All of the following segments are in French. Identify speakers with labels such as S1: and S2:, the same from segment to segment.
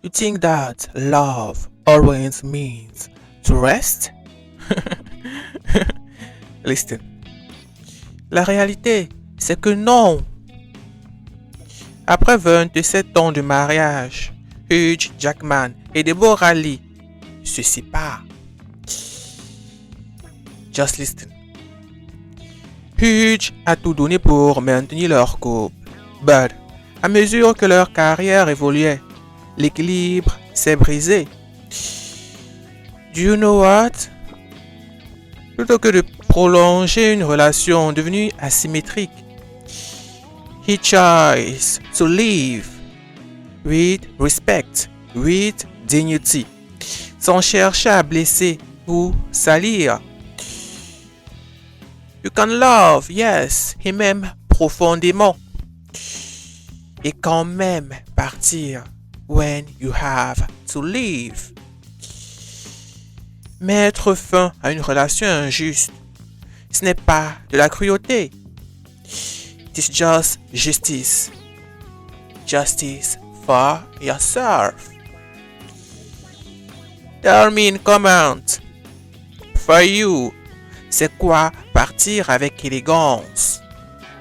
S1: You think that love always means to rest? Listen. La réalité, c'est que non. Après 27 ans de mariage, Hugh Jackman et Deborah Lee se séparent. Just listen. Hugh a tout donné pour maintenir leur couple. But, à mesure que leur carrière évoluait, l'équilibre s'est brisé. Do you know what? Plutôt que de prolonger une relation devenue asymétrique, he chose to live with respect, with dignity, sans chercher à blesser ou salir. You can love, yes, et même profondément, et quand même partir when you have to leave. Mettre fin à une relation injuste, ce n'est pas de la cruauté. It is just justice. Justice for yourself. Tell me in comment. For you, c'est quoi partir avec élégance?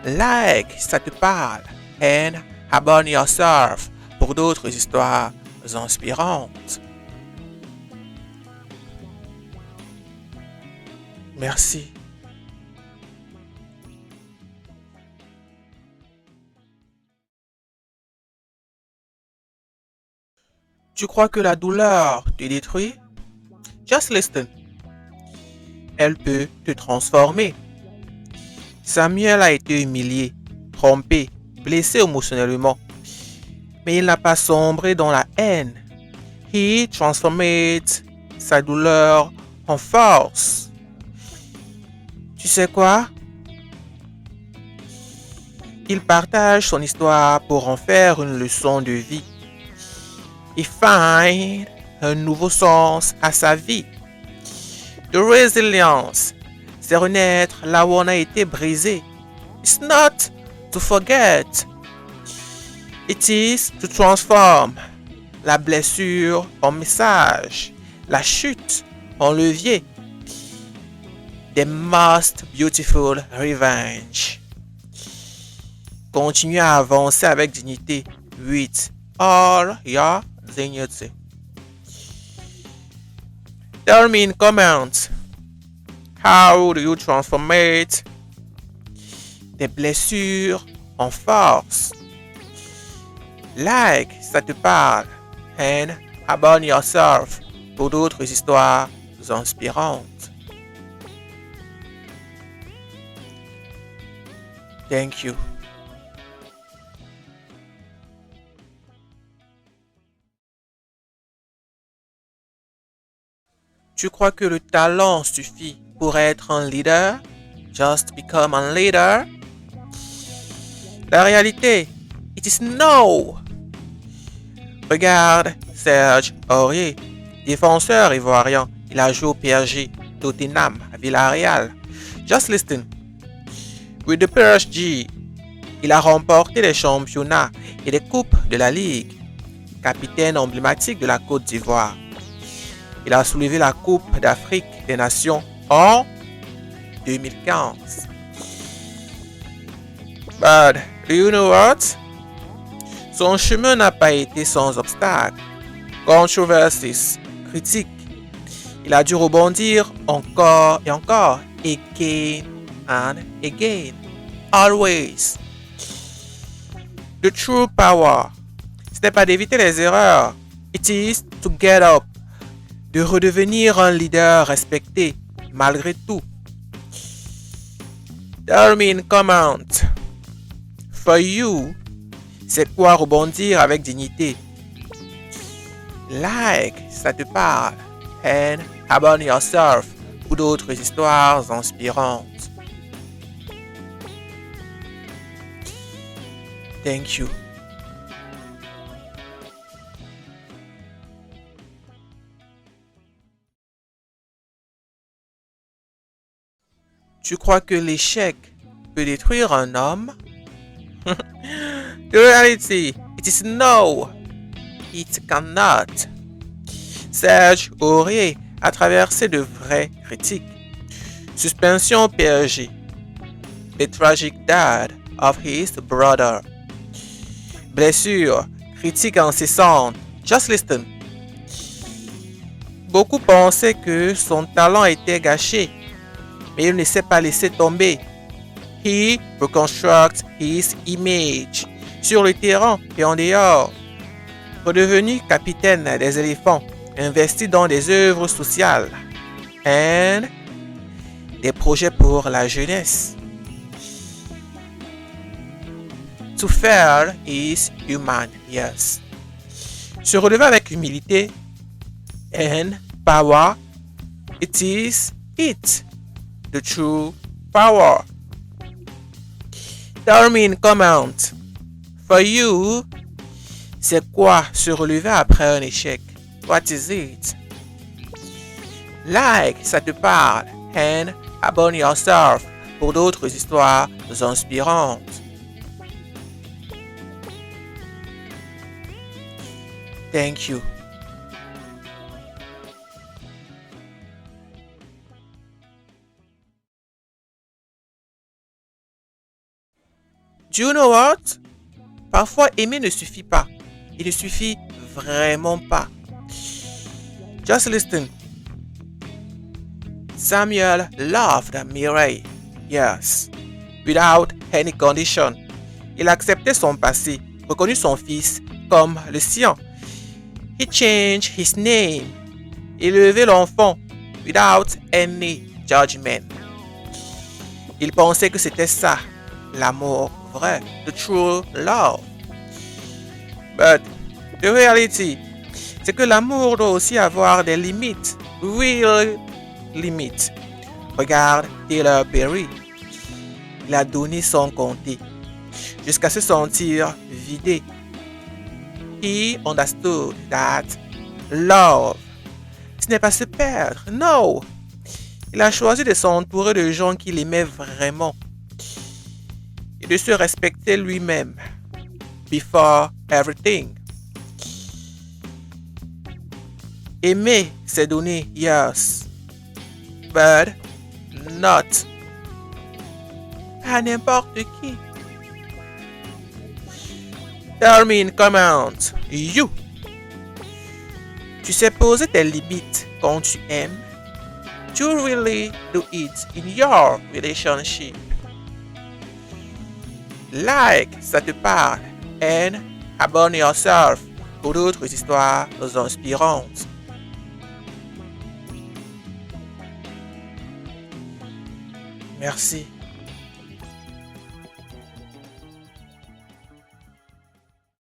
S1: Like, ça te parle. And abonne yourself pour d'autres histoires inspirantes. Merci. Tu crois que la douleur te détruit? Just listen. Elle peut te transformer. Samuel a été humilié, trompé, blessé émotionnellement. Mais il n'a pas sombré dans la haine. He transformed sa douleur en force. Tu sais quoi? Il partage son histoire pour en faire une leçon de vie. Il find un nouveau sens à sa vie. The resilience, c'est renaître là où on a été brisé. It's not to forget. It is to transform. La blessure en message. La chute en levier. The most beautiful revenge. Continuez à avancer avec dignité. 8. All your dignity. Tell me in comments. How do you transformate tes blessures en force? Like, ça te parle. And abonne yourself pour d'autres histoires inspirantes. Thank you. Tu crois que le talent suffit pour être un leader? Just become a leader? La réalité, it is no. Regarde Serge Aurier, défenseur ivoirien. Il a joué au PSG, Tottenham, à Villarreal. Just listen. With the PSG, il a remporté les championnats et les coupes de la Ligue. Capitaine emblématique de la Côte d'Ivoire. Il a soulevé la Coupe d'Afrique des Nations en 2015. But, do you know what? Son chemin n'a pas été sans obstacles, controversies, critiques. Il a dû rebondir encore et encore, again and again, always. The true power, ce n'est pas d'éviter les erreurs, it is to get up, de redevenir un leader respecté malgré tout. Tell me in comment. For you, c'est quoi rebondir avec dignité? Like, ça te parle. And abonne yourself pour d'autres histoires inspirantes. Thank you. Tu crois que l'échec peut détruire un homme? The reality, it is no. it cannot. Serge Aurier a traversé de vraies critiques. Suspension PSG. The tragic death of his brother. Blessure, critique incessante. Just listen. Beaucoup pensaient que son talent était gâché, mais il ne s'est pas laissé tomber. He reconstructs his image sur le terrain et en dehors. Redevenu capitaine des éléphants, investi dans des œuvres sociales et des projets pour la jeunesse. To fail is human, yes. Se relever avec humilité and power, it is it, the true power. Tell me in comment, for you, c'est quoi se relever après un échec? What is it? Like, ça te parle, and abonne yourself pour d'autres histoires inspirantes. Thank you. Do you know what? Parfois, aimer ne suffit pas. Il ne suffit vraiment pas. Just listen. Samuel loved Mireille. Yes. Without any condition. Il acceptait son passé, reconnut son fils comme le sien. He changed his name. Il élevait l'enfant without any judgment. Il pensait que c'était ça, l'amour vrai, the true love. But the reality, c'est que l'amour doit aussi avoir des limites, real limits. Regarde Tyler Perry. Il a donné sans compter, jusqu'à se sentir vidé. He understood that love, ce n'est pas se perdre, no. Il a choisi de s'entourer de gens qu'il aimait vraiment et de se respecter lui-même. Before everything. Aimer, c'est donner, yes, but not à n'importe qui. Tell me in comment, you. Tu sais poser tes limites quand tu aimes. Do you really do it in your relationship? Like, ça te parle, and abonne yourself pour d'autres histoires inspirantes. Merci.